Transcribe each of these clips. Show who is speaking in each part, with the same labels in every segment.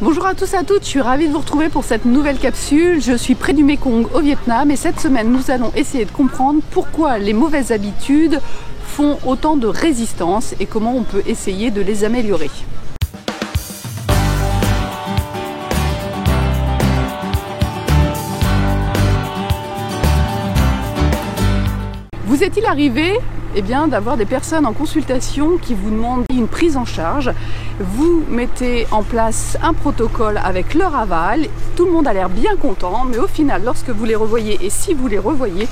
Speaker 1: Bonjour à tous et à toutes, je suis ravie de vous retrouver pour cette nouvelle capsule. Je suis près du Mekong au Vietnam et cette semaine nous allons essayer de comprendre pourquoi les mauvaises habitudes font autant de résistance et comment on peut essayer de les améliorer. Vous est-il arrivé d'avoir des personnes en consultation qui vous demandent une prise en charge? Vous mettez en place un protocole avec leur aval, tout le monde a l'air bien content, mais au final, lorsque vous les revoyez et si vous les revoyez,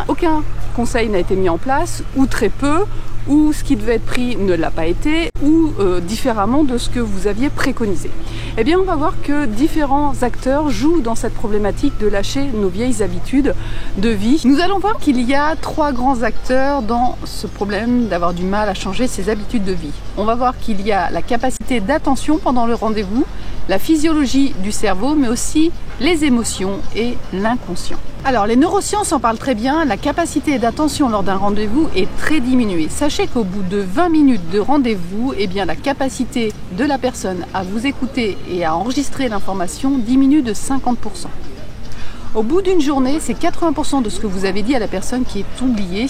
Speaker 1: aucun conseil n'a été mis en place, ou très peu, ou ce qui devait être pris ne l'a pas été, ou différemment de ce que vous aviez préconisé. On va voir que différents acteurs jouent dans cette problématique de lâcher nos vieilles habitudes de vie. Nous allons voir qu'il y a 3 grands acteurs dans ce problème d'avoir du mal à changer ses habitudes de vie. On va voir qu'il y a la capacité d'attention pendant le rendez-vous, la physiologie du cerveau, mais aussi les émotions et l'inconscient. Alors, les neurosciences en parlent très bien, la capacité d'attention lors d'un rendez-vous est très diminuée. Sachez qu'au bout de 20 minutes de rendez-vous, la capacité de la personne à vous écouter et à enregistrer l'information diminue de 50%. Au bout d'une journée, c'est 80% de ce que vous avez dit à la personne qui est oublié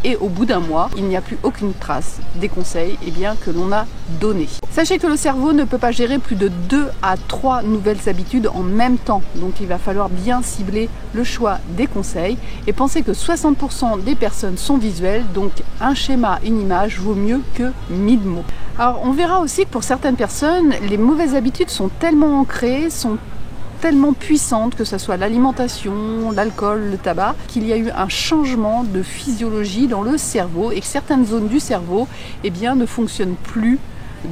Speaker 1: et au bout d'un mois, il n'y a plus aucune trace des conseils que l'on a donnés. Sachez que le cerveau ne peut pas gérer plus de 2 à 3 nouvelles habitudes en même temps. Donc il va falloir bien cibler le choix des conseils et pensez que 60% des personnes sont visuelles, donc un schéma, une image vaut mieux que 1000 mots. Alors on verra aussi que pour certaines personnes, les mauvaises habitudes sont tellement ancrées, sont tellement puissante, que ce soit l'alimentation, l'alcool, le tabac, qu'il y a eu un changement de physiologie dans le cerveau et que certaines zones du cerveau ne fonctionnent plus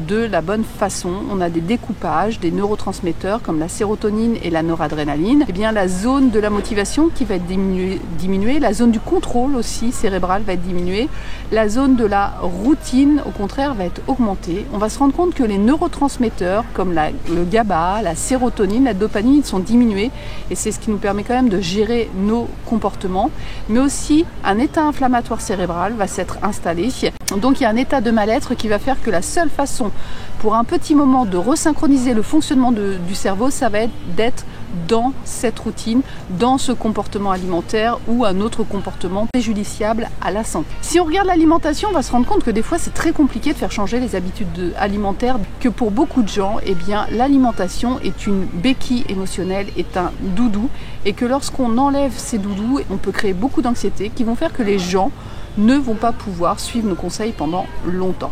Speaker 1: de la bonne façon. On a des découpages, des neurotransmetteurs comme la sérotonine et la noradrénaline. La zone de la motivation qui va être diminuée, la zone du contrôle aussi cérébral va être diminuée, la zone de la routine au contraire va être augmentée. On va se rendre compte que les neurotransmetteurs comme le GABA, la sérotonine, la dopamine sont diminués et c'est ce qui nous permet quand même de gérer nos comportements, mais aussi un état inflammatoire cérébral va s'être installé. Donc il y a un état de mal-être qui va faire que la seule façon pour un petit moment de resynchroniser le fonctionnement du cerveau, ça va être d'être dans cette routine, dans ce comportement alimentaire ou un autre comportement préjudiciable à la santé. Si on regarde l'alimentation, on va se rendre compte que des fois c'est très compliqué de faire changer les habitudes alimentaires, que pour beaucoup de gens, l'alimentation est une béquille émotionnelle, est un doudou et que lorsqu'on enlève ces doudous, on peut créer beaucoup d'anxiété qui vont faire que les gens ne vont pas pouvoir suivre nos conseils pendant longtemps.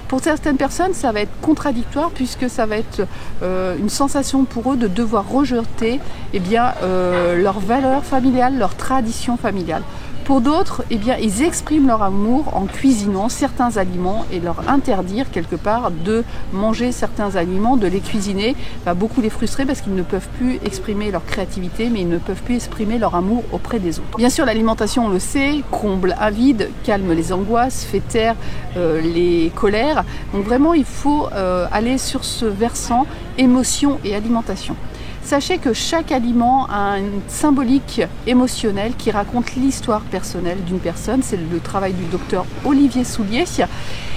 Speaker 1: Pour certaines personnes, ça va être contradictoire puisque ça va être une sensation pour eux de devoir rejeter leurs valeurs familiales, leurs traditions familiales. Pour d'autres, ils expriment leur amour en cuisinant certains aliments et leur interdire quelque part de manger certains aliments, de les cuisiner, va beaucoup les frustrer parce qu'ils ne peuvent plus exprimer leur créativité, mais ils ne peuvent plus exprimer leur amour auprès des autres. Bien sûr, l'alimentation, on le sait, comble un vide, calme les angoisses, fait taire les colères. Donc vraiment, il faut aller sur ce versant émotion et alimentation. Sachez que chaque aliment a une symbolique émotionnelle qui raconte l'histoire personnelle d'une personne. C'est le travail du docteur Olivier Soulier.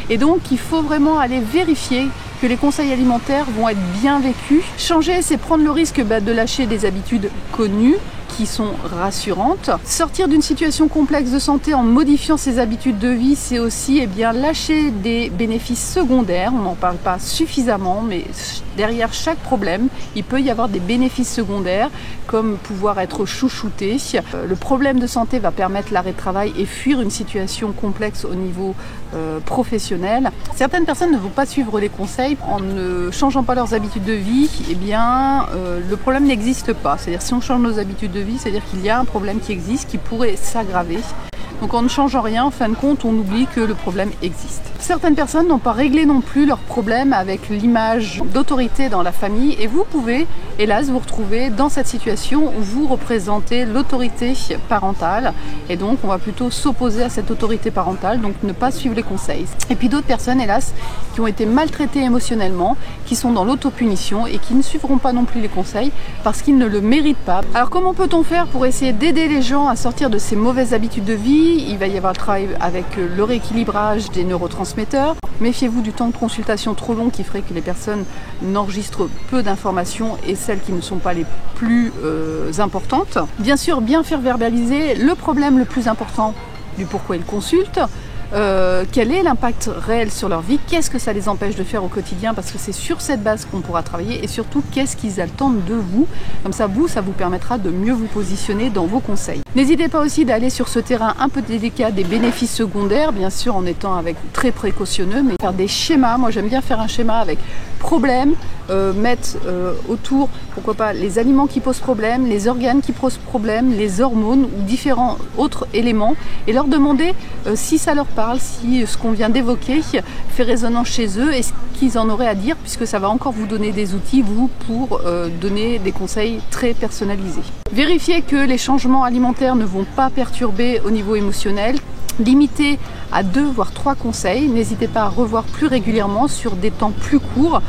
Speaker 1: Et donc, il faut vraiment aller vérifier que les conseils alimentaires vont être bien vécus. Changer, c'est prendre le risque de lâcher des habitudes connues qui sont rassurantes. Sortir d'une situation complexe de santé en modifiant ses habitudes de vie, c'est aussi lâcher des bénéfices secondaires. On n'en parle pas suffisamment, mais derrière chaque problème, il peut y avoir des bénéfices secondaires, comme pouvoir être chouchouté. Le problème de santé va permettre l'arrêt de travail et fuir une situation complexe au niveau professionnel. Certaines personnes ne vont pas suivre les conseils en ne changeant pas leurs habitudes de vie. Le problème n'existe pas. C'est-à-dire si on change nos habitudes de vie, c'est-à-dire qu'il y a un problème qui existe, qui pourrait s'aggraver. Donc en ne changeant rien, en fin de compte, on oublie que le problème existe. Certaines personnes n'ont pas réglé non plus leurs problèmes avec l'image d'autorité dans la famille et vous pouvez, hélas, vous retrouver dans cette situation où vous représentez l'autorité parentale et donc on va plutôt s'opposer à cette autorité parentale, donc ne pas suivre les conseils. Et puis d'autres personnes, hélas, qui ont été maltraitées émotionnellement, qui sont dans l'autopunition et qui ne suivront pas non plus les conseils parce qu'ils ne le méritent pas. Alors comment peut-on faire pour essayer d'aider les gens à sortir de ces mauvaises habitudes de vie aussi, il va y avoir le travail avec le rééquilibrage des neurotransmetteurs. Méfiez-vous du temps de consultation trop long qui ferait que les personnes n'enregistrent peu d'informations et celles qui ne sont pas les plus importantes. Bien sûr, bien faire verbaliser le problème le plus important du pourquoi ils consultent. Quel est l'impact réel sur leur vie, qu'est-ce que ça les empêche de faire au quotidien, parce que c'est sur cette base qu'on pourra travailler, et surtout qu'est-ce qu'ils attendent de vous. Comme ça vous permettra de mieux vous positionner dans vos conseils. N'hésitez pas aussi d'aller sur ce terrain un peu délicat des bénéfices secondaires, bien sûr en étant très précautionneux, mais faire des schémas. Moi j'aime bien faire un schéma avec problème, mettre autour, pourquoi pas, les aliments qui posent problème, les organes qui posent problème, les hormones ou différents autres éléments, et leur demander si ça leur parle, si ce qu'on vient d'évoquer fait résonance chez eux et ce qu'ils en auraient à dire, puisque ça va encore vous donner des outils, vous, pour donner des conseils très personnalisés. Vérifiez que les changements alimentaires ne vont pas perturber au niveau émotionnel. Limitez à 2 voire 3 conseils. N'hésitez pas à revoir plus régulièrement sur des temps plus courts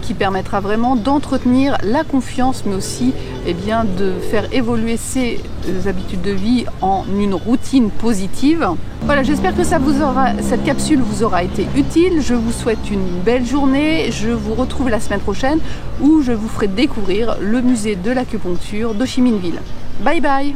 Speaker 1: qui permettra vraiment d'entretenir la confiance, mais aussi de faire évoluer ses habitudes de vie en une routine positive. Voilà, j'espère que cette capsule vous aura été utile. Je vous souhaite une belle journée. Je vous retrouve la semaine prochaine où je vous ferai découvrir le musée de l'acupuncture d'Ho Chi Minh Ville. Bye bye!